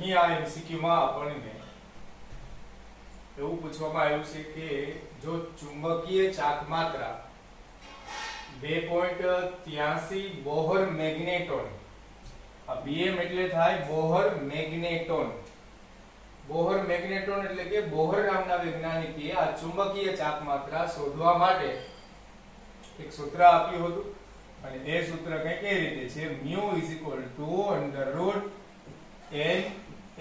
અહીં આ MCQ માં આપણને એવું પૂછવામાં આવ્યું છે કે જો ચુંબકીય ચાકમાત્રા 2.83 બોહર મેગ્નેટોન, આ BM એટલે થાય બોહર મેગ્નેટોન. બોહર મેગ્નેટોન એટલે કે બોહર નામના વૈજ્ઞાનિકે આ ચુંબકીય ચાકમાત્રા શોધવા માટે એક સૂત્ર આપ્યું હતું અને એ સૂત્ર કંઈક એ રીતે છે: μ √n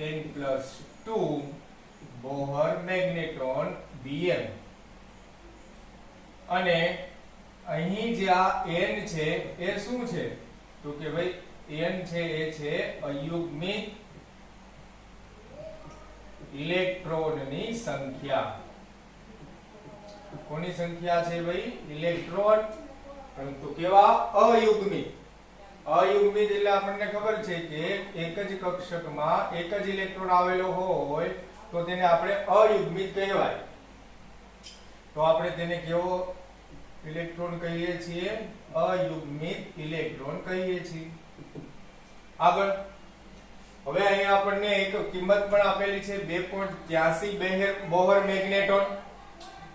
n+2 બોહર મેગ્નેટોન BM. અને અહીં જે આ n છે એ શું છે તો કે ભાઈ n છે એ છે અયુગ્મિક ઇલેક્ટ્રોનની સંખ્યા. કોની સંખ્યા છે ભાઈ? ઇલેક્ટ્રોન. પરંતુ કેવા? અયુગ્મિક. અયુગ્મિક એટલે આપણને ખબર છે કે એક જ કક્ષકમાં એક જ ઇલેક્ટ્રોન આવેલો હોય તો તેને આપણે અયુગ્મિક કહેવાય. તો આપણે તેને કેવો ઇલેક્ટ્રોન કહીએ છીએ? અયુગ્મિક ઇલેક્ટ્રોન કહીએ છીએ. આગળ હવે અહીંયા આપણને એક કિંમત પણ આપેલી છે 2.83 બોહર મેગ્નેટોન.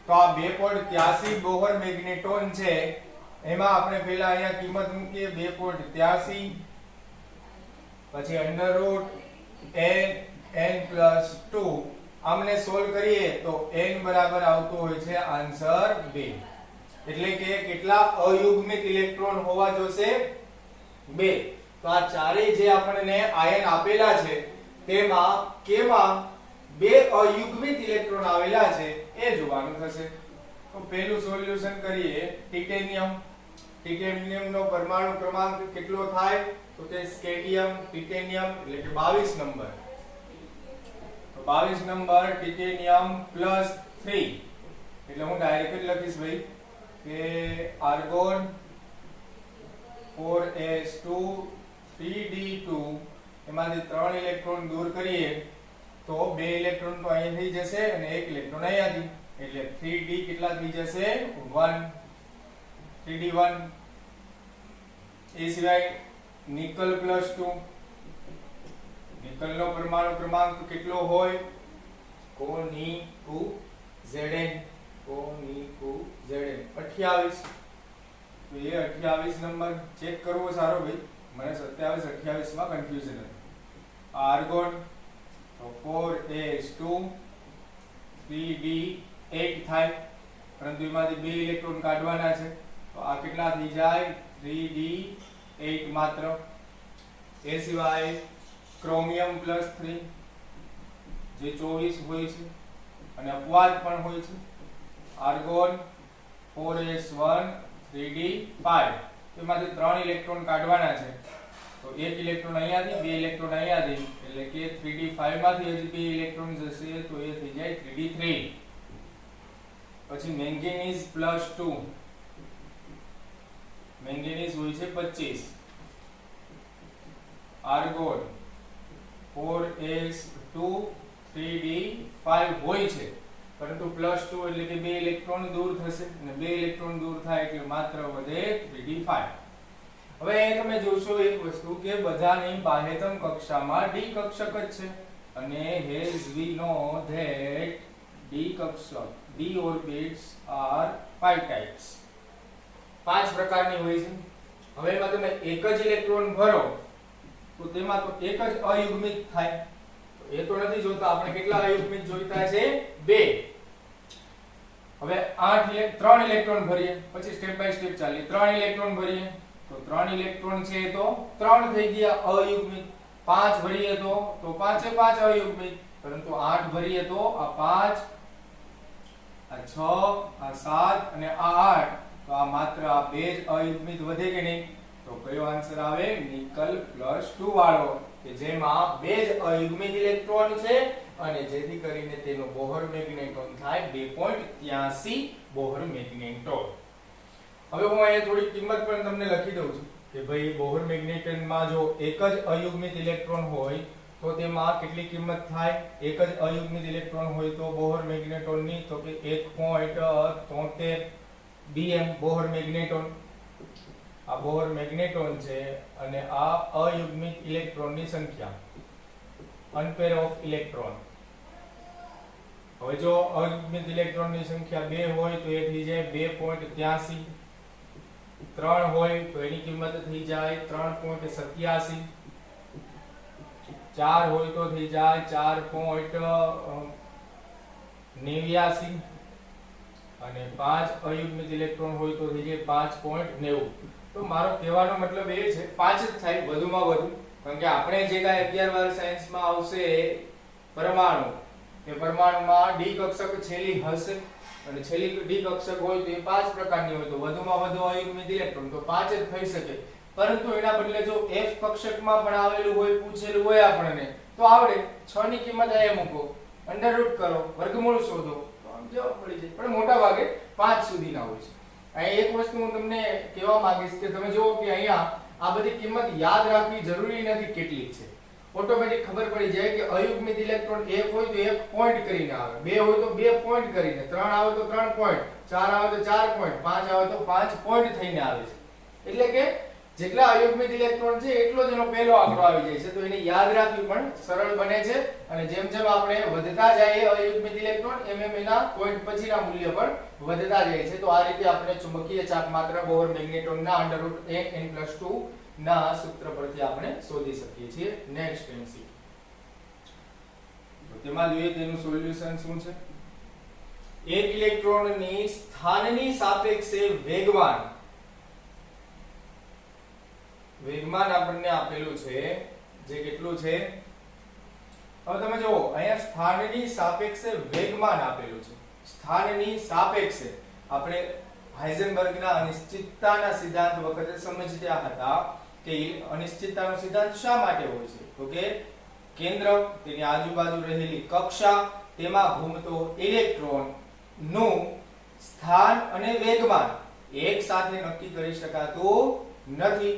તો આ 2.83 બોહર મેગ્નેટોન છે એમાં આપણે પહેલા અહીંયા કિંમત મૂકીએ 2.83, પછી √n+2. આમને સોલ્વ કરીએ તો n બરાબર આવતો હોય છે આન્સર 2. એટલે કે કેટલા અયુગ્મિક ઇલેક્ટ્રોન હોવા જોશે? 2. તો આ ચારેય જે આપણને આયન આપેલા છે તેમાં કેવા બે અયુગ્મિક ઇલેક્ટ્રોન આવેલા છે એ જોવાનું થશે. તો પહેલું સોલ્યુશન કરીએ. ટિટેનિયમ. ટિટેનિયમનો પરમાણુ ક્રમાંક કેટલો થાય તો કે સ્કેન્ડિયમ ટિટેનિયમ એટલે કે 22 નંબર. તો 22 નંબર ટિટેનિયમ +3 એટલે હું ડાયરેક્ટ જ લખીશ ભાઈ કે આર્ગોન 4s2 3d2. એમાંથી 3 ઇલેક્ટ્રોન દૂર કરીએ તો 2 ઇલેક્ટ્રોન તો અહીં થઈ જશે અને 1 ઇલેક્ટ્રોન અહીંયાથી, એટલે 3d કેટલા થઈ જશે? 1. 3d1. એ સિવાય નિકલ +2. નિકલનો પરમાણુ ક્રમાંક કેટલો હોય? Zn. Zn 28. તો એ 28 નંબર ચેક કરવો સારો ભાઈ, મને 27 28 માં કન્ફ્યુઝન હતું. આર્ગોન તો 4s2 3d8 થાય, પરંતુ એમાંથી 2 ઇલેક્ટ્રોન કાઢવાના છે તો આ કેટલા થઈ જાય? 3d8 માત્ર. એ સિવાય ક્રોમિયમ +3 જે 24 હોય છે અને અપવાદ પણ હોય છે. Argon 4s1 3d5. એમાંથી 3 ઇલેક્ટ્રોન કાઢવાના છે તો 1 ઇલેક્ટ્રોન અહીંયાથી, 2 ઇલેક્ટ્રોન અહીંયાથી, એટલે કે 3d5 માંથી હજી 2 ઇલેક્ટ્રોન જશે તો એ થઈ જાય 3d3. પછી મેંગેનીઝ +2. મેંગેનીઝ હોય છે 25. આર્ગોન 4s2 3d5 હોય છે પરંતુ +2 એટલે કે 2 ઇલેક્ટ્રોન દૂર થશે અને 2 ઇલેક્ટ્રોન દૂર થાય એટલે માત્ર વધે 3d5. હવે અહીં તમે જોશો એક વસ્તુ કે બધાની બાહ્યતમ કક્ષામાં d કક્ષક જ છે અને as we know that d કક્ષક d orbits are 5 types. 5 પ્રકારની હોય છે. હવે એમાં તમે એક જ ઇલેક્ટ્રોન ભરો તો તેમાં તો એક જ અયુગ્મિક થાય. એ તો નથી જોતા આપણે કેટલા અયુગ્મિક જોઈતા છે? 2. હવે 3 ઇલેક્ટ્રોન ભરીએ, પછી સ્ટેપ બાય સ્ટેપ ચાલીએ. 3 ઇલેક્ટ્રોન ભરીએ તો 3 ઇલેક્ટ્રોન છે તો 3 થઈ ગયા અયુગ્મિક. 5 ભરીએ તો 5 એ 5 અયુગ્મિક, પરંતુ 8 ભરીએ તો આ 5, આ 6, આ 7 અને આ 8, તો આ માત્ર આ 2 જ અયુગ્મિક વધે કે નહીં? તો કયો આન્સર આવે? નિકલ +2 વાળો, કે જેમાં 2 જ અયુગ્મિક ઇલેક્ટ્રોન છે અને જેથી કરીને તેનો બોહર મેગ્નેટોન થાય 2.83 બોહર મેગ્નેટોન. હવે હું અહીંયા થોડી કિંમત પણ તમને લખી દઉં છું કે ભાઈ બોહર મેગ્નેટોનમાં જો એક જ અયુગ્મિક ઇલેક્ટ્રોન હોય તો તેમાં કેટલી કિંમત થાય? એક જ અયુગ્મિક ઇલેક્ટ્રોન હોય તો બોહર મેગ્નેટોનની તો કે 1.73 BM બોહર મેગ્નેટોન. આ બોહર મેગ્નેટોન છે અને આ અયુગ્મિક ઇલેક્ટ્રોનની સંખ્યા. અનપેર ઓફ ઇલેક્ટ્રોન. હવે જો અયુગ્મિત ઇલેક્ટ્રોનની સંખ્યા 2 હોય તો એ થઈ જાય 2.83, 3 હોય તો એની કિંમત થઈ જાય 3.87, 4 હોય તો થઈ જાય 4.89 અને 5 અયુગ્મિત ઇલેક્ટ્રોન હોય તો થઈ જાય 5.90. તો મારો કહેવાનો મતલબ એ છે 5 જ થાય વધુમાં વધુ, કારણ કે આપણે જે કાંઈ 11 વાર સાયન્સમાં આવશે પરમાણુ, એ પરમાણુમાં ડી કક્ષક છેલ્લી હશે અને છેલ્લી ડી કક્ષક હોય તો એ 5 પ્રકારની હોય તો વધુમાં વધુ અયુગ્મિત ઇલેક્ટ્રોન તો 5 જ થઈ શકે. પરંતુ એના બદલે જો F કક્ષકમાં પણ આવેલું હોય, પૂછેલું હોય આપણને તો આવડે 6 ની કિંમત અહીંયા મૂકો, અંડરરૂટ કરો, વર્ગમૂળ શોધો તો આમ જવાબ મળી જાય. પણ મોટા ભાગે 5 સુધીના હોય છે. અહીં એક વસ્તુ હું તમને કહેવા માંગીશ કે તમે જુઓ કે અહીંયા આ બધી કિંમત યાદ રાખવી જરૂરી નથી કેટલી છે. ઓટોમેટિક ખબર પડી જાય કે અયુગ્મિત ઇલેક્ટ્રોન 1 હોય તો 1 પોઈન્ટ કરીને આવે, 2 હોય તો 2 પોઈન્ટ કરીને, 3 આવે તો 3 પોઈન્ટ, 4 આવે તો 4 પોઈન્ટ, 5 આવે તો 5 પોઈન્ટ થઈને આવે છે. એટલે કે જેટલા અયુગ્મિત ઇલેક્ટ્રોન છે એટલો જ એનો પહેલો આંકડો આવી જાય છે. તો એને યાદ રાખવી પણ સરળ બને છે અને જેમ જેમ આપણે વધતા જઈએ અયુગ્મિત ઇલેક્ટ્રોન એમ એમ એના પોઈન્ટ પછીના મૂલ્ય પણ વધતા જાય છે. તો આ રીતે આપણે ચુંબકીય ચાપ માત્રા બોહર મેગ્નેટ્રોનના √n+2 ના સૂત્ર પરથી આપણે શોધી શકીએ છીએ. નેક્સ્ટ એમસી તો તેમાં જોઈએ તેનું સોલ્યુશન શું છે. એક ઇલેક્ટ્રોનની સ્થાનની સાપેક્ષે વેગમાન આપણને આપેલું છે, જે કેટલું છે હવે તમે જુઓ અહીંયા સ્થાનની સાપેક્ષે વેગમાન આપેલું છે. સ્થાનની સાપેક્ષે આપણે હાઇઝનબર્ગના અનિશ્ચિતતાના સિદ્ધાંત વખતે સમજ્યા હતા કે અનિશ્ચિતતાનો સિદ્ધાંત શા માટે હોય છે તો કે કેન્દ્ર, તેની આજુબાજુ રહેલી કક્ષા, તેમાં ઘૂમતો ઇલેક્ટ્રોન નું સ્થાન અને વેગમાન એક સાથે નક્કી કરી શકાતું નથી.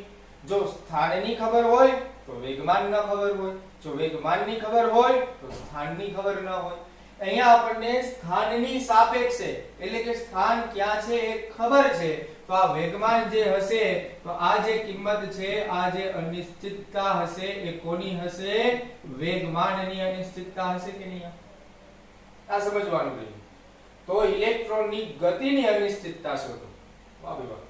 જો સ્થાનની ખબર હોય તો વેગમાન ન ખબર હોય, જો વેગમાનની ખબર હોય તો સ્થાનની ખબર ન હોય. અહીંયા આપણને સ્થાનની સાપેક્ષે એટલે કે સ્થાન ક્યાં છે એ ખબર છે, તો આ વેગમાન જે હશે તો આ જે કિંમત છે, આ જે અનિશ્ચિતતા હશે એ કોની હશે? વેગમાનની અનિશ્ચિતતા હશે કે નહીં? આ સમજવાનું રહ્યું. તો ઇલેક્ટ્રોનની ગતિની અનિશ્ચિતતા શોધો. વાહ ભાઈ વાહ.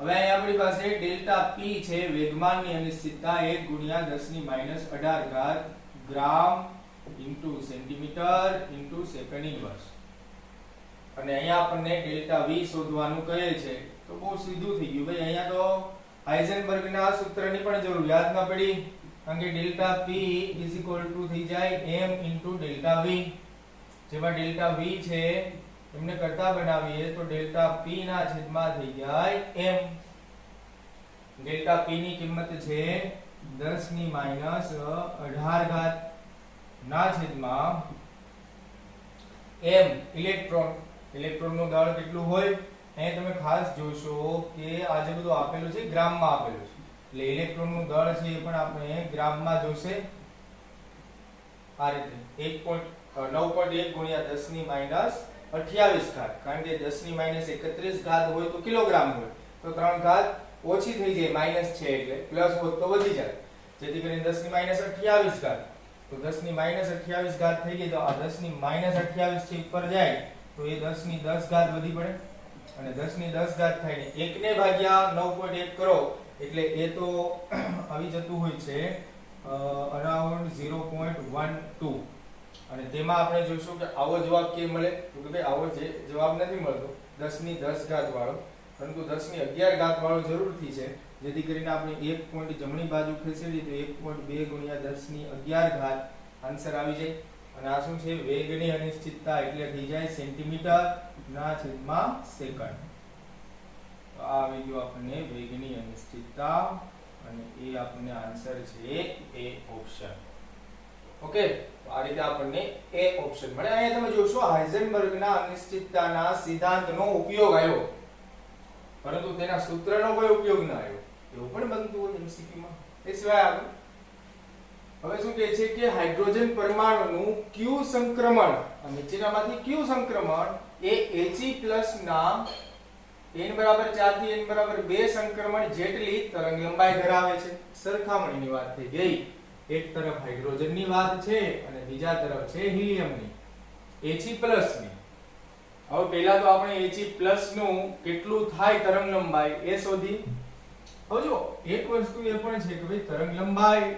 હવે અહીં આપણી પાસે ડેલ્ટા P છે, વેગમાનની અનિશ્ચિતતા 1 × 10⁻18 gram into centimetre into second inverse. અને અહીંયા આપણને ડેલ્ટા V શોધવાનું કહે છે. તો બહુ સીધું થઈ ગયું ભાઈ. અહીંયા તો હાઇઝનબર્ગના સૂત્રની પણ જરૂર યાદ ન પડી, કારણ કે ડેલ્ટા P થઈ જાય m × ડેલ્ટા V. જેમાં ડેલ્ટા V છે એમને કરતા બનાવીએ તો ડેલ્ટા P ના છેદમાં થઈ જાય m. ડેલ્ટા P ની કિંમત છે 10⁻18 ના છેદમાં m. ઇલેક્ટ્રોનનું દળ કેટલું હોય અહીં તમે ખાસ જોશો કે આ જે બધું આપેલું છે ગ્રામમાં આપેલું છે, એટલે ઇલેક્ટ્રોનનું દળ છે એ પણ આપણે ગ્રામમાં જોશે. આ રીતે 9.1 × 10⁻28 ઘાત, કારણ કે 10⁻31 ઘાત હોય તો કિલોગ્રામ હોય તો 3 ઘાત ઓછી થઈ જાય, માઈનસ છે એટલે પ્લસ હોત તો વધી જાય, જેથી કરીને 10⁻28 ઘાત. તો 10⁻28 ઘાત થઈ ગઈ તો આ 10⁻28 છે ઉપર જાય તો એ 10⁻10 ઘાત વધી પડે અને 10⁻10 ઘાત થાય ને 1 ને ભાગ્યા 9.1 કરો એટલે એ તો આવી જતું હોય છે અરાઉન્ડ 0.12. અને તેમાં આપણે જોઈશું કે આવો જવાબ કેમ મળે તો કે ભાઈ આવો જવાબ નથી મળતો 10⁻10 ઘાત વાળો, પરંતુ 10⁻11 ઘાત વાળો જરૂરથી છે, જેથી કરીને આપણે 1 પોઈન્ટ જમણી બાજુ ખસેડી તો 1.2 × 10⁻11 ઘાત આન્સર આવી જાય. અને આ શું છે? વેગની અનિશ્ચિતતા, એટલે થઈ જાય સેન્ટીમીટર ના છેદમાં સેકન્ડ. તો આ આવી ગયો આપણને વેગની અનિશ્ચિતતા અને એ આપણને આન્સર છે એ ઓપ્શન. ઓકે, તો આ રીતે આપણને એ ઓપ્શન મળે. અહીંયા તમે જોશો હાઇઝનબર્ગના અનિશ્ચિતતાના સિદ્ધાંતનો ઉપયોગ આવ્યો, પરંતુ તેના સૂત્રનો કોઈ ઉપયોગ ન આવ્યો. એવું પણ બનતું હોય MCQ માં. એ સિવાય હવે શું કહે છે કે હાઇડ્રોજન પરમાણુનું Q સંક્રમણ, નીચેનામાંથી Q સંક્રમણ એ He+ ના n = 4 થી n = 2 સંક્રમણ જેટલી તરંગ લંબાઈ ધરાવે છે. સરખામણીની વાત થઈ ગઈ. એક તરફ હાઇડ્રોજનની વાત છે અને બીજા તરફ છે હિલિયમની, He+ ની. હવે પહેલા તો આપણે He+ નું કેટલું થાય તરંગ લંબાઈ એ શોધી. હવે જો એક વસ્તુ એ પણ છે કે ભાઈ તરંગ લંબાઈ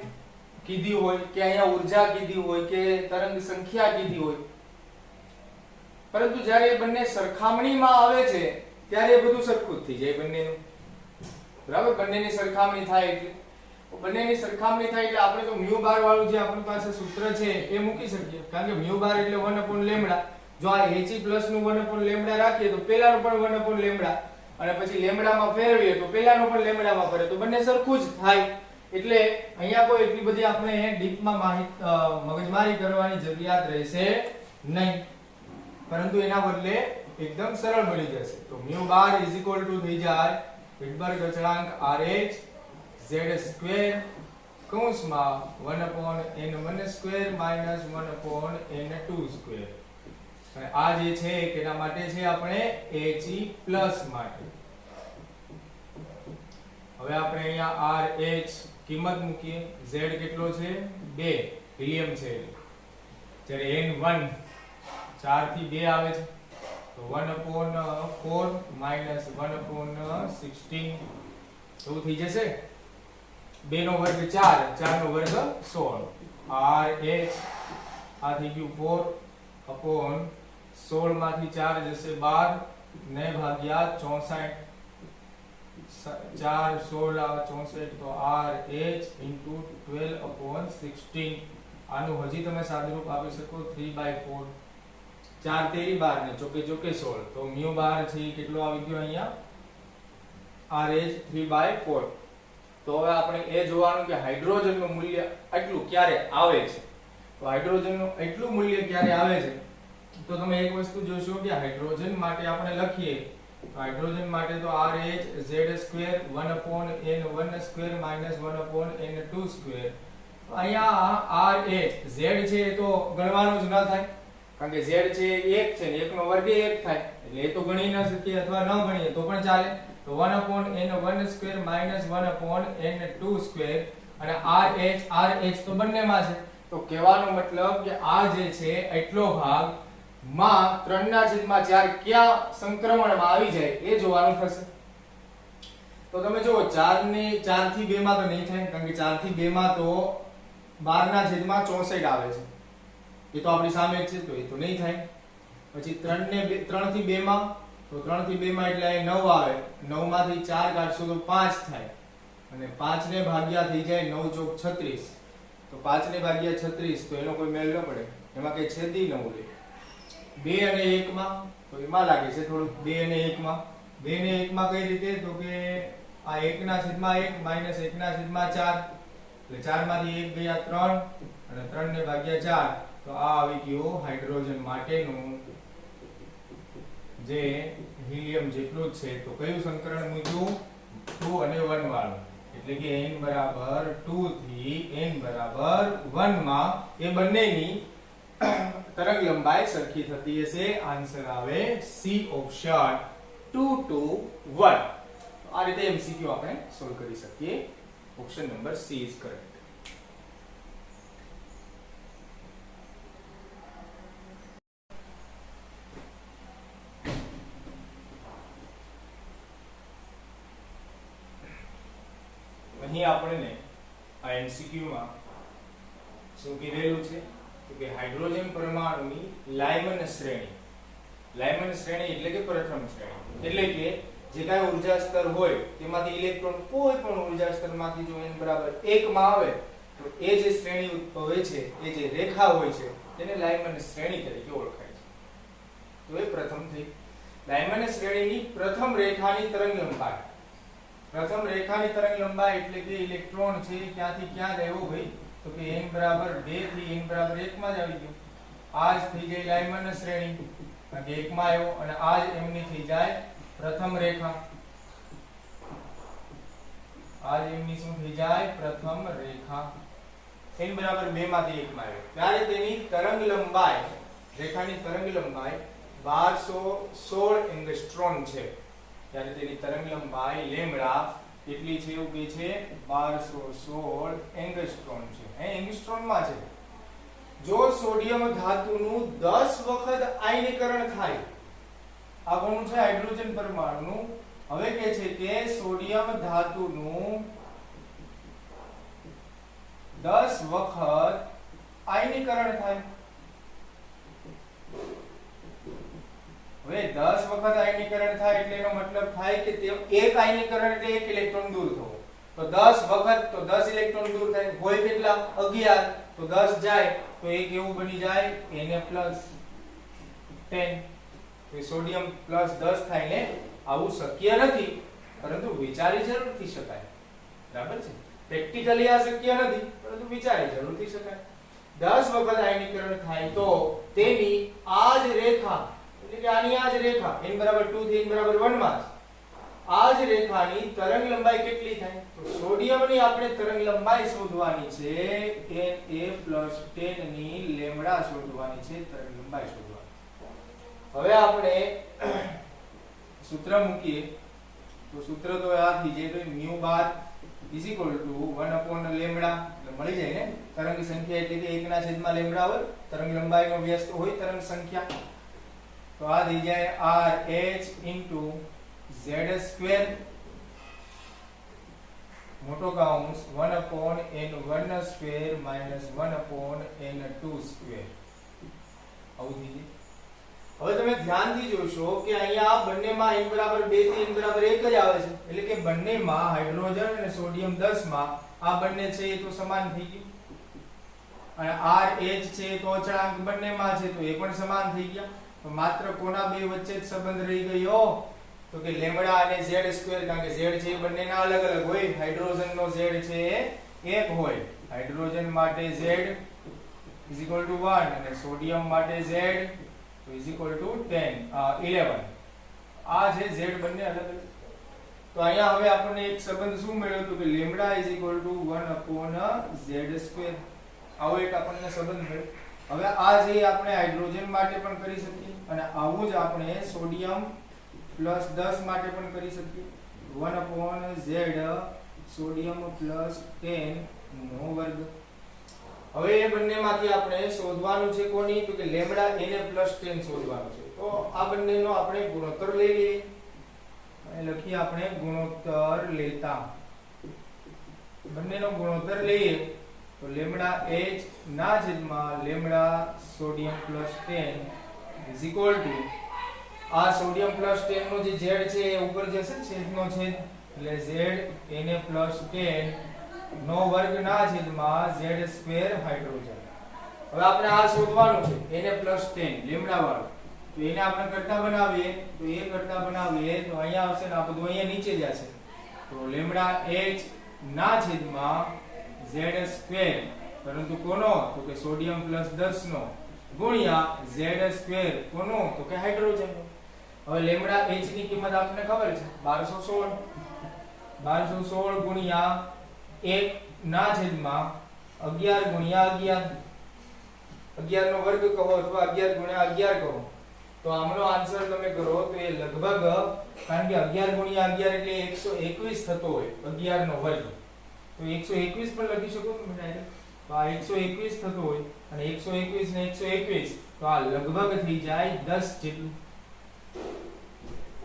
કીધી હોય કે અહીંયા ઊર્જા કીધી હોય કે તરંગ સંખ્યા કીધી હોય, પરંતુ જ્યારે એ બંને સરખામણીમાં આવે છે ત્યારે એ બધું સરખું જ થઈ જાય બંનેનું. બરાબર, બંનેની સરખામણી થાય એટલે આપણે તો મ્યુ બાર વાળું જે આપણી પાસે સૂત્ર છે એ મૂકી શકીએ, કારણ કે મ્યુ બાર એટલે 1/λ. જો આ He+ નું 1/λ રાખીએ તો પેલાનું પણ 1/λ, અને પછી લેમ્ડામાં ફેરવીએ તો પેલાનું પણ લેમ્ડામાં ફરે તો બંને સરખું જ થાય. એટલે અહીંયા કોઈ એટલી બધી આપણે ડીપમાં મગજમારી કરવાની જરૂરિયાત રહેશે નહીં, પરંતુ એના બદલે એકદમ સરળ બની જશે. તો મ્યુ બાર થઈ જાય હિલ્બર્ગ અચળાંક RH z² કૌંસમાં 1/n1² માઈનસ 1/n2². અને આ જે છે કેના માટે છે આપણે He+ માટે. હવે આપણે અહીંયા RH કિંમત મૂકીએ. Z કેટલો છે? 2 હિલિયમ છે, જ્યારે N1 4 થી 2 આવે છે તો 1/4 માઈનસ 1/16 શું થઈ જશે? 2 નો વર્ગ 4, 4 નો વર્ગ 16. RH આ થઈ ગયું 4/16 માંથી 4 જશે 12 ને ભાગ્યા 64. 4 16 64 તો RH * 12/16. આનું હજી તમે સાદુરૂપ આપી શકો 3/4. 4 તેરી 12 ને ચોકે ચોકે 16. તો મ્યુ બાર છે કેટલો આવી ગયો અહીંયા? RH 3/4. તો હવે આપણે એ જોવાનું કે હાઇડ્રોજનનું મૂલ્ય આટલું ક્યારે આવે છે. તો હાઇડ્રોજનનું એટલું મૂલ્ય ક્યારે આવે છે તો તમે એક વસ્તુ જોશો કે હાઇડ્રોજન માટે આપણે લખીએ તો હાઇડ્રોજન માટે તો RH z² 1/n1² minus 1/n2². અહીંયા RH z છે એ તો ગણવાનું જ ન થાય, કારણ કે z છે 1 છે ને 1 નો વર્ગ 1 થાય, એટલે એ તો ગણી ન શકીએ અથવા ન ગણીએ તો પણ ચાલે. તો 1/n1² માઈનસ 1/n2². અને RH તો બંનેમાં છે, તો કહેવાનો મતલબ કે આ જે છે એટલો ભાગ માં 3/4 ક્યાં સંક્રમણમાં આવી જાય એ જોવાનું થશે. તો તમે જુઓ 4 થી 2 માં તો નહીં થાય, કારણ કે 4 થી 2 માં તો 12/64 આવે છે, એ તો આપણી સામે જ છે, તો એ તો નહીં થાય. પછી 3 થી 2 માં તો 3 થી 2 માં એટલે 9 આવે, 9 માંથી 4 કાઢશો તો 5 થાય, અને 5 ને ભાગ્યા થઈ જાય 9 ચોક 36. તો 5 ને ભાગ્યા 36 તો એનો કોઈ મેળ ન પડે, એમાં કઈ છેદી ન ઉડે. 2 અને 1 માં તો એમાં લાગે છે થોડું. 2 અને 1 માં 2 ને 1 માં કઈ રીતે? તો કે આ 1/1 માઈનસ 1/4, એટલે 4 માંથી 1 ગયા 3 અને 3 ને ભાગ્યા 4. તો આ આવી ગયું હાઇડ્રોજન માટેનું જે હિલિયમ જેટલું જ છે. તો કયું સંકરણ મૂક્યું? 2 અને 1 વાળું, એટલે કે n બરાબર 2 થી n બરાબર 1 માં એ બંનેની તરંગ લંબાઈ સરખી થતી હશે. આન્સર આવે C ઓપ્શન 2 to 1. આ રીતે MCQ આપણે સોલ્વ કરી શકીએ. Option number C is correct. અહીં આપણને આ MCQ માં શું કીધેલું છે કે હાઇડ્રોજન પરમાણુની લાયમન શ્રેણી. લાયમન શ્રેણી એટલે કે પ્રથમ શ્રેણી, એટલે કે જે કાંઈ ઉર્જા સ્તર હોય તેમાંથી ઇલેક્ટ્રોન કોઈ પણ ઉર્જા સ્તરમાંથી જો n બરાબર 1 માં આવે તો એ જે શ્રેણી ઉદ્ભવે છે, એ જે રેખા હોય છે તેને લાયમન શ્રેણી તરીકે ઓળખાય છે. તો એ પ્રથમ થઈ. લાયમન શ્રેણીની પ્રથમ રેખાની તરંગ લંબાઈ. પ્રથમ રેખાની તરંગ લંબાઈ એટલે કે ઇલેક્ટ્રોન છે ક્યાંથી ક્યાં ગયો ભાઈ? તો કે n બરાબર 2 થી n બરાબર 1 માં જ આવી ગયો. આ જ થઈ જાય લાયમન શ્રેણી, કારણ કે 1 માં આવ્યો, અને આ જ એમની થઈ જાય પ્રથમ રેખા. આ જ એમની શું થઈ જાય? પ્રથમ રેખા. n બરાબર 2 માંથી 1 માં આવ્યો ત્યારે તેની તરંગ લંબાઈ, રેખાની તરંગ લંબાઈ 1216 એંગસ્ટ્રોમ છે. ત્યારે તેની તરંગ લંબાઈ લેમ્બડા કેટલી છે એવું કે છે 1216 એંગસ્ટ્રોમ છે. એંગસ્ટ્રોમ માં છે. જો સોડિયમ ધાતુનું 10 વખત આયનીકરણ થાય, આ કોનું છે હાઇડ્રોજન પરમાણુનું. હવે કે છે કે સોડિયમ ધાતુનું 10 વખત આયનીકરણ થાય. હવે 10 વખત આયનીકરણ થાય એટલે એનો મતલબ થાય કે તે એક આયનીકરણ એટલે એક ઇલેક્ટ્રોન દૂર થવો. તો 10 વખત તો 10 ઇલેક્ટ્રોન દૂર થાય. હોય કેટલા 11, તો 10 જાય તો એક એવું બની જાય Na+10. તો સોડિયમ +10 થાય ને. આવું શક્ય નથી, પરંતુ વિચારી જરૂરથી શકાય. બરાબર છે. પ્રેક્ટિકલી આ શક્ય નથી, પરંતુ વિચારી જરૂરથી શકાય. 10 વખત આયનીકરણ થાય તો તેની આ જ રેખા, એટલે કે આની આ જ રેખા n = 2 થી n = 1 માં આ જ રેખાની તરંગ લંબાઈ કેટલી થાય? તો સોડિયમની આપણે તરંગ લંબાઈ શોધવાની છે. Na+10 ની લેમ્ડા શોધવાની છે, તરંગ લંબાઈ શોધવાની. હવે આપણે સૂત્ર મૂકીએ તો સૂત્ર તો યાદ થઈ જાય. તો μ બાર = 1/λ મળી જાય ને. તરંગ સંખ્યા એટલે કે 1/λ હોય. તરંગ લંબાઈનો વ્યસ્ત હોય તરંગ સંખ્યા. તો આ થઈ જાય RH z² મોટો કૌંસ 1/n1² - 1/n2². આવું થઈ જાય. હવે તમે ધ્યાનથી જોશો કે અહીંયા આ બંનેમાં n = 2 થી n = 1 જ આવે છે. એટલે કે બંનેમાં હાઇડ્રોજન અને સોડિયમ 10 માં આ બંને છે એ તો સમાન થઈ ગયું. અને RH છે તો અચળાંક બંનેમાં છે તો એ પણ સમાન થઈ ગયા. તો માત્ર કોના બે વચ્ચે જ સંબંધ રહી ગયો? તો કે લેમ્ડા અને z². કારણ કે z છે એ બંનેના અલગ અલગ હોય. હાઇડ્રોજનનો z છે એ 1 હોય. હાઇડ્રોજન માટે z = 1 અને સોડિયમ માટે z તો =11. આ છે z બંને અલગ અલગ. તો અહીંયા હવે આપણને એક સંબંધ શું મળ્યો તો કે લેમ્ડા = 1/z². આવો એક આપણને સંબંધ મળ્યો. હવે આ જે આપણે હાઇડ્રોજન માટે પણ કરી શકીએ અને આવું જ આપણે સોડિયમ +10 માટે પણ કરી શકીએ. 1/z સોડિયમ +10 નો વર્ગ. હવે એ બંનેમાંથી આપણે શોધવાનું છે કોની? તો કે લેમ્ડા Na+10 શોધવાનું છે. તો આ બંનેનો આપણે ગુણોત્તર લઈ લઈએ. અહીં લખીએ આપણે ગુણોત્તર લેતા. બંનેનો ગુણોત્તર લઈએ તો લેમ્ડા H ના છેદમાં લેમ્ડા સોડિયમ +10 આ સોડિયમ +10 નો જે z છે એ ઉપર જશે છેદનો છેદ એટલે z Na+10 નો વર્ગ ના છેદમાં z² હાઇડ્રોજન. હવે આપણે આ શોધવાનું છે Na+10 લેમ્ડા વાળું. તો એને આપણે કરતા બનાવીએ તો અહીંયા આવશે ને આ બધું અહીંયા નીચે જશે. તો લેમ્ડા H ના છેદમાં z², પરંતુ કોનો? તો કે સોડિયમ +10 નો ગુણ્યા z² કોનો? તો કે હાઇડ્રોજન નો. હવે લેમ્ડા H ની કિંમત આપણને ખબર છે 1216 ગુણ્યા 1 ના છેદમાં 11 ગુણ્યા 11. 11 નો વર્ગ કહો અથવા 11 ગુણ્યા 11 કહો. તો આમનો આન્સર તમે કરો તો એ લગભગ, કારણ કે 11 ગુણ્યા 11 એટલે 121 થતો હોય 11 નો વર્ગ. તો 121 પણ લખી શકો તમે ડાયરેક્ટ. તો આ 121 થતો હોય અને 121 ને 121 તો આ લગભગ થઈ જાય 10 જેટલું.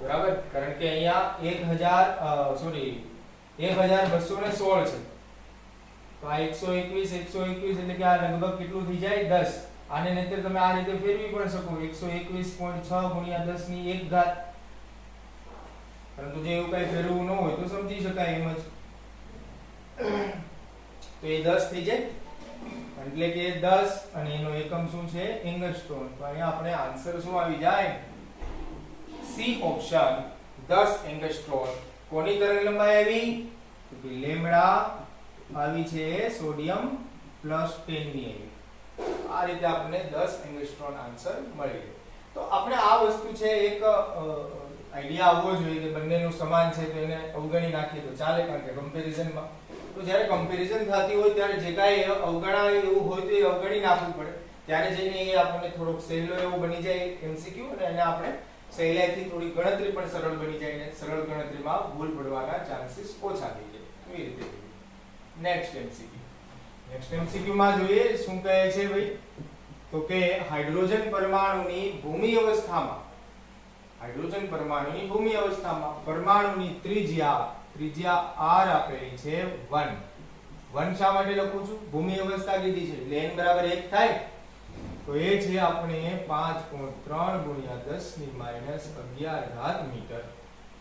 બરાબર? કારણ કે અહીંયા 1216 છે. તો આ 121 એટલે કે આ લગભગ કેટલું થઈ જાય 10. આને નહીતર તમે આ રીતે ફેરવી પણ શકો 121.6 ગુણ્યા 10 ની 1 ઘાત. પરંતુ જો એવું કઈ ફેરવવું ન હોય તો સમજી શકાય એમ જ. તો એ 10 થઈ જાય એટલે કે 10 અને એનો એકમ શું છે? એંગસ્ટ્રોમ. તો અહીંયા આપણે આન્સર શું આવી જાય? C option 10 angstrom. કોની તરંગ લંબાઈ આવી? તો કે લેમ્ડા આવી છે સોડિયમ +10 ની આવી. આ રીતે આપણને 10 એંગસ્ટ્રોમ આન્સર મળી ગયો. તો આપણે આ વસ્તુ છે એક આઈડિયા આવવો જોઈએ કે બંનેનું સમાન છે તો એને અવગણી નાખીએ તો ચાલે. કારણ કે કમ્પેરિઝનમાં તો જ્યારે કમ્પેરિઝન થતી હોય ત્યારે જે કાંઈ અવગણાય એવું હોય તો એ અવગણી નાખવું પડે. ત્યારે જઈને એ આપણને થોડોક સહેલો એવો બની જાય MCQ અને એને આપણે સહેલાઈથી થોડી ગણતરી પણ સરળ બની જાય ને સરળ ગણતરીમાં ભૂલ પડવાના ચાન્સીસ ઓછા થઈ જાય એવી રીતે. નેક્સ્ટ એમસીક્યુ માં જોઈએ શું કહે છે ભાઈ, તો કે હાઇડ્રોજન પરમાણુની ભૂમિ અવસ્થામાં પરમાણુની ત્રિજ્યા r આપેલી છે 1. 1 શા માટે લખું છું? ભૂમિ અવસ્થા કીધી છે એટલે n બરાબર 1 થાય તો એ છે આપણે 5.3 ગુણ્યા 10 ની માઈનસ 11 ઘાત મીટર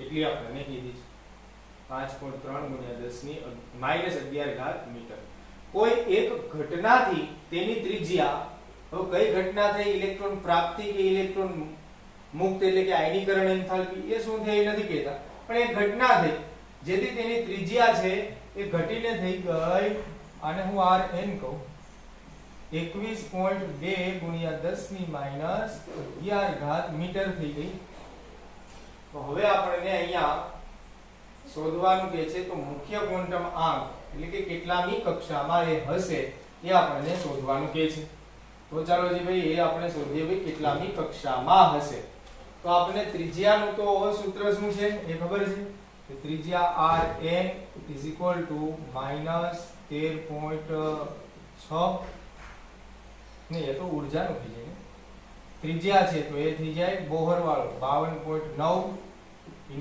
એટલી આપણને કીધી છે. 5.3 ગુણ્યા 10 ની માઈનસ 11 ઘાત મીટર. કોઈ એક ઘટનાથી તેની ત્રિજ્યા, હવે કઈ ઘટના થઈ, ઇલેક્ટ્રોન પ્રાપ્તિ કે ઇલેક્ટ્રોન મુક્ત એટલે કે આયનીકરણ એન્થાલ્પી, એ શું થઈ નથી કહેતા, પણ એક ઘટના થઈ જેથી તેની ત્રિજ્યા છે એ ઘટીને થઈ ગઈ, આને હું rn કહું, 21.2 ગુણ્યા 10 ની માઈનસ 11 ઘાત મીટર થઈ ગઈ. તો હવે આપણને અહીંયા શોધવાનું કે છે તો મુખ્ય ક્વોન્ટમ આંક એટલે કે કેટલામી કક્ષામાં એ હશે એ આપણને શોધવાનું કે છે. તો ચાલો જી ભાઈ એ આપણે શોધીએ ભાઈ કેટલામી કક્ષામાં હશે. તો આપણે ત્રિજ્યાનું તો સૂત્ર શું છે એ ખબર છે કે ત્રિજ્યા rn -13.6 નહીં, એ તો ઊર્જાનું થઈ જાય. ત્રિજ્યા છે તો એ થઈ જાય બોહર વાળો 52.9 n²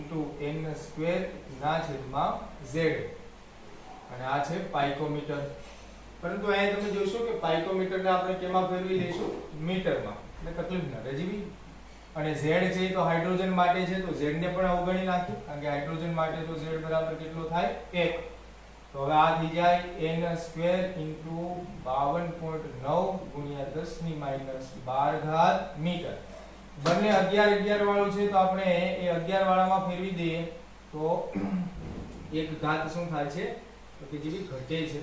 ના છેદમાં z અને આ છે પાઇકોમીટર. પરંતુ અહીંયા તમે જોશો કે પાઇકોમીટરને આપણે કેમાં ફેરવી લઈશું? મીટરમાં. એટલે તકલીફ ન રહે જીવી. અને z છે તો હાઇડ્રોજન માટે છે તો z ને પણ અવગણી નાખી, કારણ કે હાઇડ્રોજન માટે તો z બરાબર કેટલો થાય? 1. તો હવે આ થઈ જાય n² * 52.9 ગુણ્યા 10 ની માઈનસ 12 ઘાત મીટર. બંને 11 વાળું છે તો આપણે એ 11 વાળામાં ફેરવી દઈએ તો એક ઘાત શું થાય છે તો કે જેવી ઘટે છે,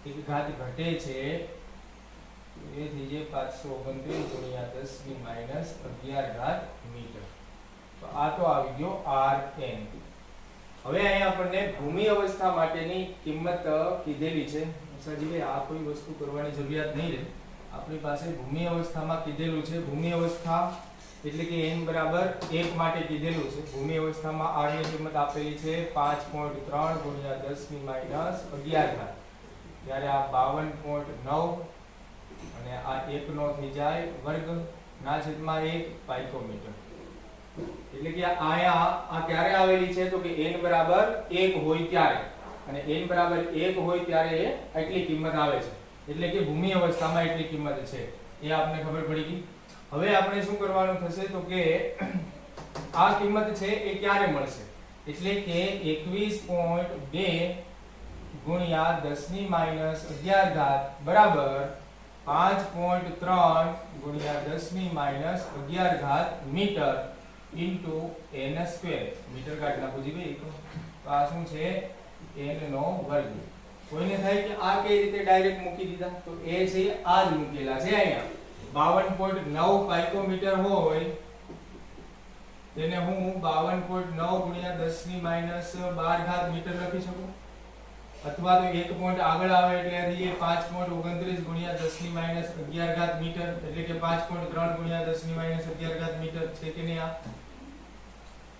એક ઘાત ઘટે છે એ થઈ જાય 529 ગુણ્યા 10 ની માઈનસ 11 ઘાત મીટર. તો આ તો આવી ગયો rn. હવે અહીંયા આપણને ભૂમિ અવસ્થા માટેની કિંમત કીધેલી છે. સરજીભાઈ આ કોઈ વસ્તુ કરવાની જરૂરિયાત નહીં રહે, આપણી પાસે ભૂમિ અવસ્થામાં કીધેલું છે. ભૂમિ અવસ્થા એટલે કે n બરાબર 1 માટે કીધેલું છે. ભૂમિ અવસ્થામાં r ની કિંમત આપેલી છે 5.3 ગુણ્યા 10 ની માઈનસ 11 ઘાત. ત્યારે આ 52.9 અને આ 1 નો થઈ જાય વર્ગ ના છેદમાં 1 પાઇકોમીટર. એટલે કે આયા આ ક્યારે આવેલી છે તો કે n બરાબર 1 હોય ત્યારે, અને n બરાબર 1 હોય ત્યારે એટલી કિંમત આવે છે. એટલે કે ભૂમિ અવસ્થામાં એટલી કિંમત છે એ આપને ખબર પડી ગઈ. હવે આપણે શું કરવાનું થશે તો કે આ કિંમત છે એ ક્યારે મળશે? એટલે કે 21.2 ગુણ્યા 10 ની માઈનસ 11 ઘાત બરાબર 5.3 ગુણ્યા 10 ની માઈનસ 11 ઘાત મીટર ઇન્ટુ n². મીટર કાઢી નાખો જી ભાઈ. તો આ શું છે? n નો વર્ગ. કોઈને થાય કે આ કઈ રીતે ડાયરેક્ટ મૂકી દીધા, તો એ છે આ જ મૂકેલા છે અહીંયા. 52.9 પાઇકોમીટર હોય તેને હું 52.9 ગુણ્યા 10 ની માઈનસ 12 ઘાત મીટર લખી શકું, અથવા તો એક પોઈન્ટ આગળ આવે એટલે આ થઈ 5.29 ગુણ્યા 10 ની માઈનસ 11 ઘાત મીટર, એટલે કે 5.3 ગુણ્યા 10 ની માઈનસ 11 ઘાત મીટર છે કે નહીં?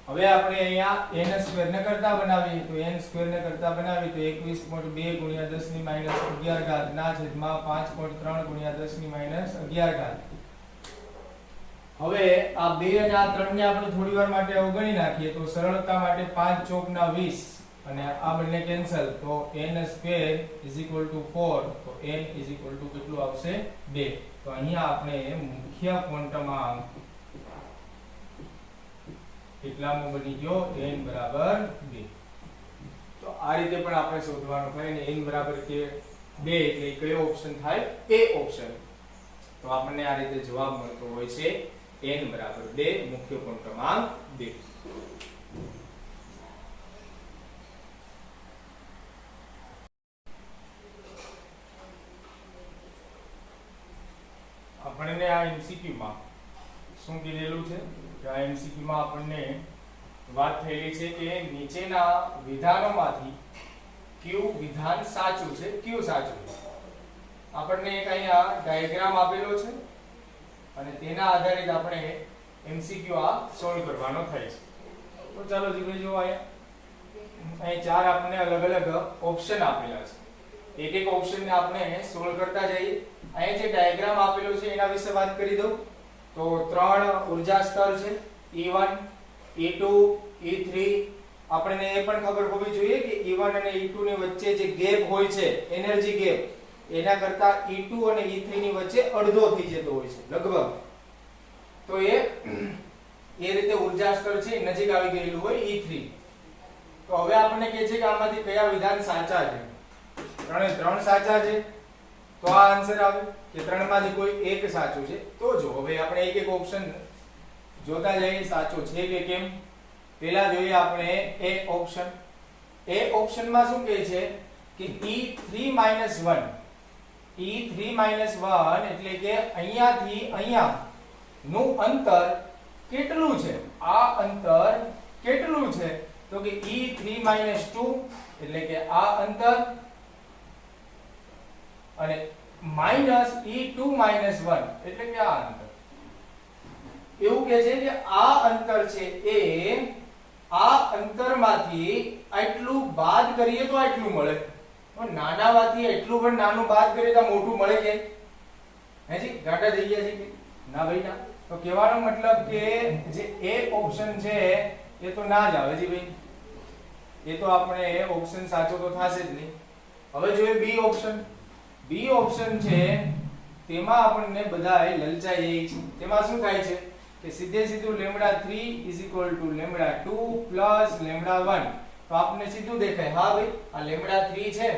આ હવે આપણે અહીંયા n² ને કરતા બનાવીએ તો n² ને કરતા બનાવીએ તો 21.2 ગુણ્યા 10 ની માઈનસ 11 ઘાત ના છેદમાં 5.3 ગુણ્યા 10 ની માઈનસ 11 ઘાત. હવે આ 2 અને આ 3 ને આપણે થોડીવાર માટે અવગણી નાખીએ તો સરળતા માટે 5 ચોક ના 20 અને આ બંને કેન્સલ તો n² = 4 તો n = કેટલું આવશે? 2. તો અહીંયા આપણે મુખ્ય ક્વોન્ટમ આંક કેટલામો બની ગયો? n બરાબર 2. તો આ રીતે પણ આપણે શોધવાનું થાય ને n બરાબર કે 2 એટલે કયો ઓપ્શન થાય? એ ઓપ્શન. તો આપણને આ રીતે જવાબ મળતો હોય છે n બરાબર 2, મુખ્ય ક્વોન્ટમ આંક 2. આપણને આ MCQ માં શું કીધેલું છે કે આ MCQ માં આપણને વાત થયેલી છે કે નીચેના વિધાનોમાંથી કયું વિધાન સાચું છે, કયું સાચું છે. આપણને એક અહીંયા ડાયાગ્રામ આપેલો છે અને તેના આધારિત આપણે MCQ આ સોલ્વ કરવાનો થાય છે. તો ચાલો જીભાઈ જો અહીંયા અહીં ચાર આપણને અલગ અલગ ઓપ્શન આપેલા છે. એક એક ઓપ્શન ને આપણે સોલ્વ કરતા જઈએ. અહીં જે ડાયાગ્રામ આપેલો છે એના વિશે વાત કરી દઉં તો ત્રણ ઊર્જા સ્તર છે E1 E2 E3. આપણને એ પણ ખબર હોવી જોઈએ કે E1 અને E2 ની વચ્ચે જે ગેપ હોય છે એનર્જી ગેપ એના કરતા E2 અને E3 ની વચ્ચે અડધો થઈ જતો હોય છે લગભગ. તો એ રીતે ઊર્જા સ્તર છે નજીક આવી ગયેલું હોય E3. તો હવે આપણને કહે છે કે આમાંથી કયા વિધાન સાચા છે. ત્રણે ત્રણ સાચા છે તો આ આન્સર આવે કે ત્રણમાંથી કોઈ એક સાચું છે. તો જો હવે આપણે એક એક ઓપ્શન જોતા જઈએ સાચો છે કે કેમ. પહેલા જોઈએ આપણે એ ઓપ્શન. એ ઓપ્શનમાં શું કહે છે કે E3 - 1 E3 - 1 એટલે કે અહીંયાથી અહીંયા નું અંતર કેટલું છે. આ અંતર કેટલું છે તો કે E3 - 2 એટલે કે આ અંતર અને -E2 - 1 એટલે કે આ અંતર. એવું કહે છે કે આ અંતર છે એ આ અંતરમાંથી આટલું બાદ કરીએ તો આટલું મળે. પણ નાનામાંથી એટલું પણ નાનું બાદ કરીએ તો મોટું મળે કે હે જી ગાંડા થઈ ગયા છે ના ભાઈ ના. તો કહેવાનો મતલબ કે જે એ ઓપ્શન છે એ તો ના જ આવે જી ભાઈ. એ તો આપણે ઓપ્શન સાચો તો થશે જ નહીં. હવે જોઈએ બી ઓપ્શન. બી ઓપ્શન છે તેમાં આપણને બધા લલચાઈ જાય છે. તેમાં શું થાય છે કે સીધે સીધું λ3 = λ2 + λ1. તો આપણને સીધું દેખાય હા ભાઈ આ λ3 છે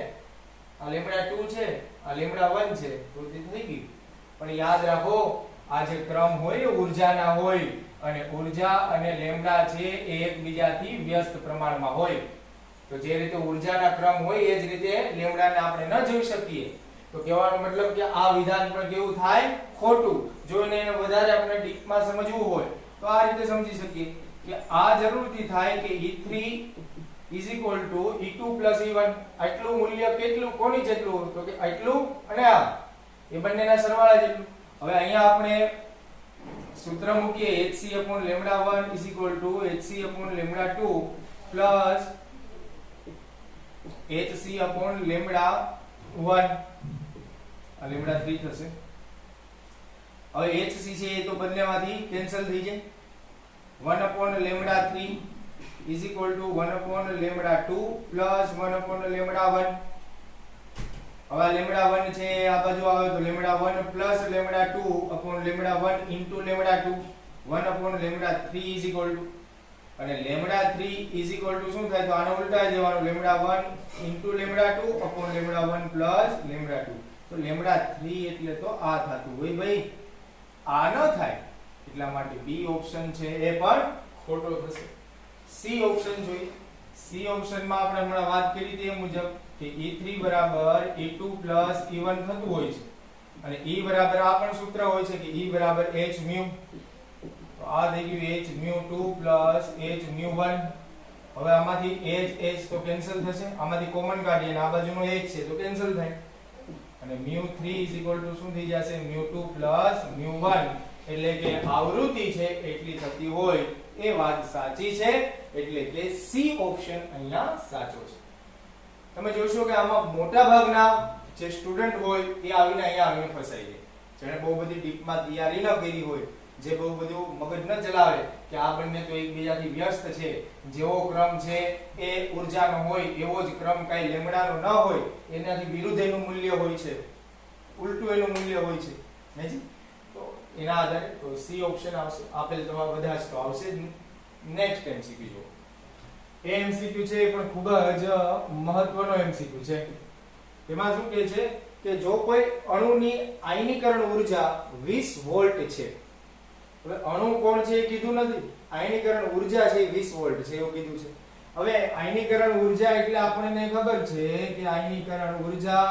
આ λ2 છે આ λ1 છે તો તે થઈ ગયું. પણ યાદ રાખો આ જે ક્રમ હોય ઊર્જાના હોય અને ઊર્જા અને લેમ્ડા છે એ એકબીજાથી વ્યસ્ત પ્રમાણમાં હોય. તો જે રીતે ઊર્જાના ક્રમ હોય એ જ રીતે લેમ્ડાને આપણે ન જોઈ શકીએ. તો કહેવાનો મતલબ કે આ વિધાન પણ કેવું થાય ખોટું. જો એને વધારે આપણે ડીપમાં સમજવું હોય તો આ રીતે સમજી શકીએ કે આ જરૂરથી થાય કે E3 = E2 + E1. આટલું મૂલ્ય કેટલું કોની જેટલું તો કે આટલું અને આ એ બંનેના સરવાળા જેટલું. હવે અહીંયા આપણે સૂત્ર મૂકીએ hc/λ1 = hc/λ2 + hc/λ1 આ λ3 થશે. હવે hc છે એ તો બંનેમાંથી કેન્સલ થઈ જાય. 1/λ3 = 1/λ2 + 1/λ1. હવે λ1 છે આ બાજુ આવે તો λ1 + λ2/λ1 * λ2 1/λ3 અને λ3 શું થાય તો આને ઉલટાવી દેવાનું λ1 * λ2/λ1 + λ2. તો λ3 એટલે તો આ થાતું હોય ભાઈ આ ન થાય. એટલા માટે બી ઓપ્શન છે એ પણ ખોટો થશે. સી ઓપ્શન જોઈએ. સી ઓપ્શનમાં આપણે હમણાં વાત કરી હતી એ મુજબ કે E3 = E2 + E1 થતું હોય છે અને E બરાબર આ પણ સૂત્ર હોય છે કે E = hμ. તો આ થઈ ગયું hμ2 + hμ1. હવે આમાંથી h તો કેન્સલ થશે. આમાંથી કોમન કાઢીએ અને આ બાજુનો h છે તો કેન્સલ થાય અને μ3 = શું થઈ જશે μ2 + μ1 એટલે કે આવૃત્તિ છે એટલી થતી હોય એ વાત સાચી છે. એટલે કે સી ઓપ્શન અહીંયા સાચો છે. તમે જોશો કે આમાં મોટા ભાગના જે સ્ટુડન્ટ હોય એ આવીને અહીંયા આવીને ફસાઈ જાય. જેણે બહુ બધી ડીપમાં તૈયારી ન કરી હોય, જે બહુ બધું મગજ ન ચલાવે કે આ બંને તો એકબીજાથી વ્યસ્ત છે, જેવો ક્રમ છે એ ઊર્જાનો હોય એવો જ ક્રમ કાઈ લેમ્ડાનો ન હોય, એનાથી વિરુદ્ધ એનું મૂલ્ય હોય છે, ઉલટું એનું મૂલ્ય હોય છે નહીં. તો એના આધારે તો સી ઓપ્શન આવશે. આપેલ તમારા બધા જ તો આવશે જ. નેક્સ્ટ એમસીક્યુ જો એ એમસીક્યુ છે એ પણ ખૂબ જ મહત્વનો એમસીક્યુ છે. એમાં શું કહે છે કે જો કોઈ અણુની આયનીકરણ ઊર્જા 20 વોલ્ટ છે. હવે અણુ કોણ છે એ કીધું નથી, આયનીકરણ ઊર્જા છે 20 વોલ્ટ છે એવું કીધું છે. હવે આયનીકરણ ઊર્જા એટલે આપણને ખબર છે કે આયનીકરણ ઊર્જા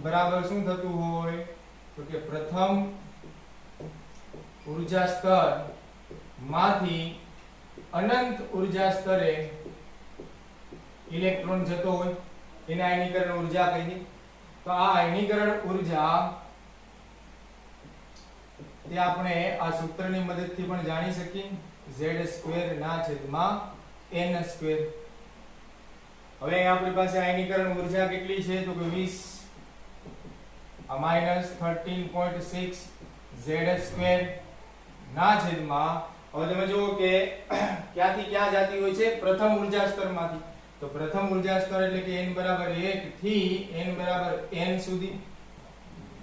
બરાબર શું થતું હોય તો કે પ્રથમ ઊર્જા સ્તર માંથી અનંત ઊર્જા સ્તરે ઇલેક્ટ્રોન જતો હોય એને આયનીકરણ ઊર્જા કહી દે. તો આ આયનીકરણ ઊર્જા તે આપણે આ સૂત્રની મદદથી પણ જાણી શકીએ z² ના છેદમાં n². હવે આપણી પાસે આયનીકરણ ઊર્જા કેટલી છે તો કે 20 -13.6 z² ના છેદમાં, હવે તમે જુઓ કે ક્યાંથી ક્યાં જતી હોય છે પ્રથમ ઊર્જા સ્તરમાંથી, તો પ્રથમ ઊર્જા સ્તર એટલે કે n બરાબર 1 થી n બરાબર n સુધી,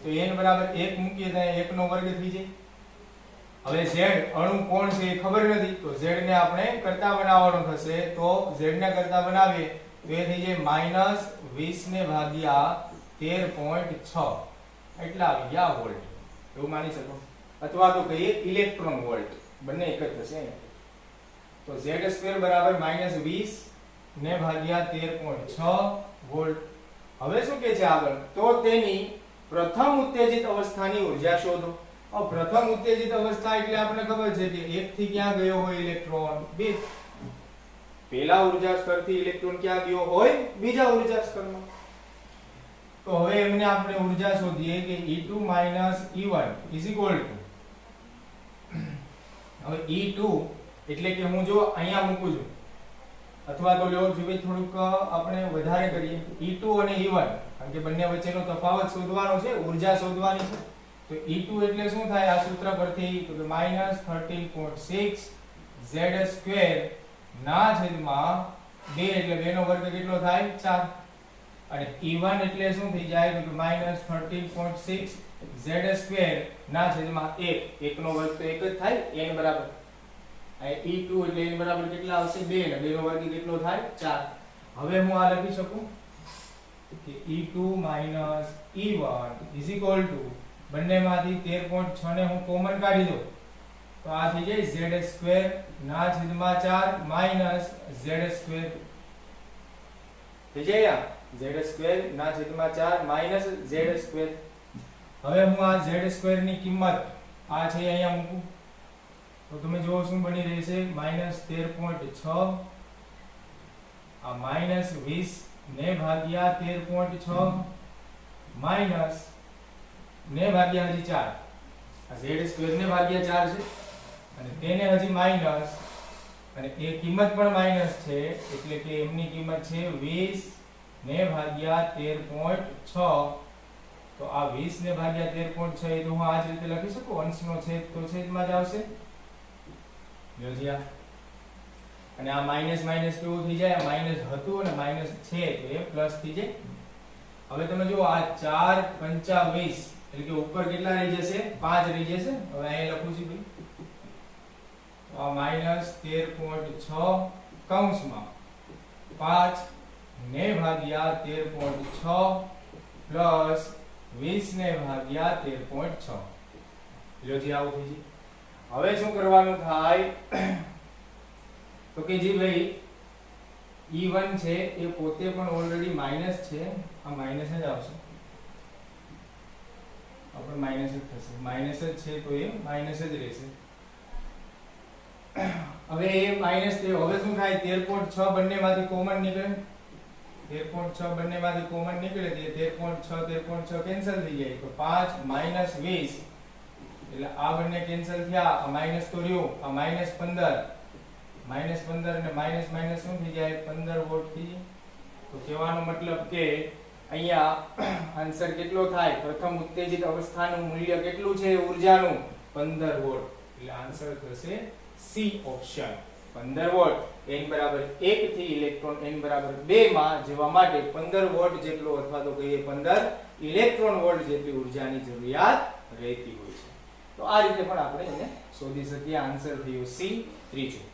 તો n બરાબર 1 મૂકીએ તો 1 નો વર્ગ થઈ જાય. હવે z અણુ કોણ છે એ ખબર નથી, તો z ને આપણે કરતા બનાવવાનો થશે, તો z ને કરતા બનાવીએ તો એ થઈ જાય -20 ને ભાગ્યા 13.6 એટલા આવી ગયા વોલ્ટ, એવું માની શકો, અથવા તો કહીએ ઇલેક્ટ્રોન વોલ્ટ, બંને એક જ થશે. તો z² બરાબર -20 ને ભાગ્યા 13.6 વોલ્ટ. હવે શું કહે છે આગળ, તો તેની પ્રથમ ઉત્તેજિત અવસ્થાની ઊર્જા શોધો. હવે પ્રથમ ઉત્તેજિત અવસ્થા એટલે આપણને ખબર છે કે 1 થી ક્યાં ગયો હોય ઇલેક્ટ્રોન 2, પહેલા ઊર્જા સ્તરથી ઇલેક્ટ્રોન ક્યાં ગયો હોય બીજા ઊર્જા સ્તરમાં. તો હવે એમને આપણે ઊર્જા શોધીએ કે E2 - E1 હવે E2 એટલે કે હું જો અહીંયા મૂકું છું, અથવા તો લ્યો જો થોડુંક આપણે વધારે કરીએ E2 અને E1, કારણ કે બંને વચ્ચેનો તફાવત શોધવાનો છે, ઊર્જા શોધવાની છે. તો E2 એટલે શું થાય આ સૂત્ર પરથી, તો કે -13.6 z² ના છેદમાં 2 એટલે 2 નો વર્ગ કેટલો થાય 4, અને E1 એટલે શું થઈ જાય તો કે -13.6 z² ના છેદમાં 1, 1 નો વર્ગ તો 1 જ થાય, n બરાબર આ E2 એટલે n બરાબર કેટલા આવશે 2, અને 2 નો વર્ગ કેટલો થાય 4. હવે હું આ લખી શકું કે E2 - E1 બંનેમાંથી 13.6 ને હું કોમન કાઢી દઉં તો આ થઈ જાય z² ના છેદમાં 4 માઈનસ z² થઈ જાય, z² ના છેદમાં 4 માઈનસ z². હવે હું આ z² ની કિંમત આ છે અહીંયા મૂકું તો તમે જુઓ શું બની રહેશે -13.6 આ -20 ને ભાગ્યા 13.6 માઈનસ ને ભાગ્યા હજી 4, આ z² ને ભાગ્યા 4 છે અને તેને હજી માઈનસ, અને એ કિંમત પણ માઈનસ છે એટલે કે એમની કિંમત છે 20 ને ભાગ્યા 13.6. તો આ 20 ને ભાગ્યા 13.6 એ તો હું આ જ રીતે લખી શકું, અંશનો છેદ તો છેદમાં જ આવશે જોજિયા, અને આ માઈનસ માઈનસ કેવું થઈ જાય, માઈનસ હતું અને માઈનસ છે તો એ પ્લસ થઈ જાય. હવે તમે જુઓ આ 4 પંચા 20 એટલે કે ઉપર કેટલા રહી જશે 5 રહી જશે. હવે અહીં લખું છું ભાઈ આ -13.6 કૌંસમાં 5 ને ભાગ્યા 13.6 પ્લસ 20 ને ભાગ્યા 13.6 લો જી આવું થઈ જાય. હવે શું કરવાનું થાય તો કે જી ભાઈ E1 છે એ પોતે પણ ઓલરેડી માઈનસ છે, આ માઈનસ જ આવશે, આપણે માઈનસ જ થશે, માઈનસ જ છે તો એ માઈનસ જ રહેશે. હવે એ માઈનસ તે હવે શું થાય 13.6 બંનેમાંથી કોમન નીકળે, 13.6 બંનેમાંથી કોમન નીકળે તો 13.6 કેન્સલ થઈ જાય, તો 5 માઈનસ 20 એટલે આ બંને કેન્સલ થયા, આ માઈનસ તો રહ્યું, આ -15 અને માઈનસ માઈનસ શું થઈ જાય 15 વોટ થઈ જાય. તો કહેવાનો મતલબ કે અહીંયા આન્સર કેટલો થાય, પ્રથમ ઉત્તેજિત અવસ્થાનું મૂલ્ય કેટલું છે ઊર્જાનું 15 વોટ, એટલે આન્સર થશે સી ઓપ્શન 15 વોટ. n બરાબર 1 થી ઇલેક્ટ્રોન n બરાબર 2 માં જવા માટે 15 વોટ જેટલો અથવા તો કહીએ 15 ઇલેક્ટ્રોન વોલ્ટ જેટલી ઊર્જાની જરૂરિયાત રહેતી હોય છે. તો આ રીતે પણ આપણે એને શોધી શકીએ. આન્સર થયો સી ત્રીજું.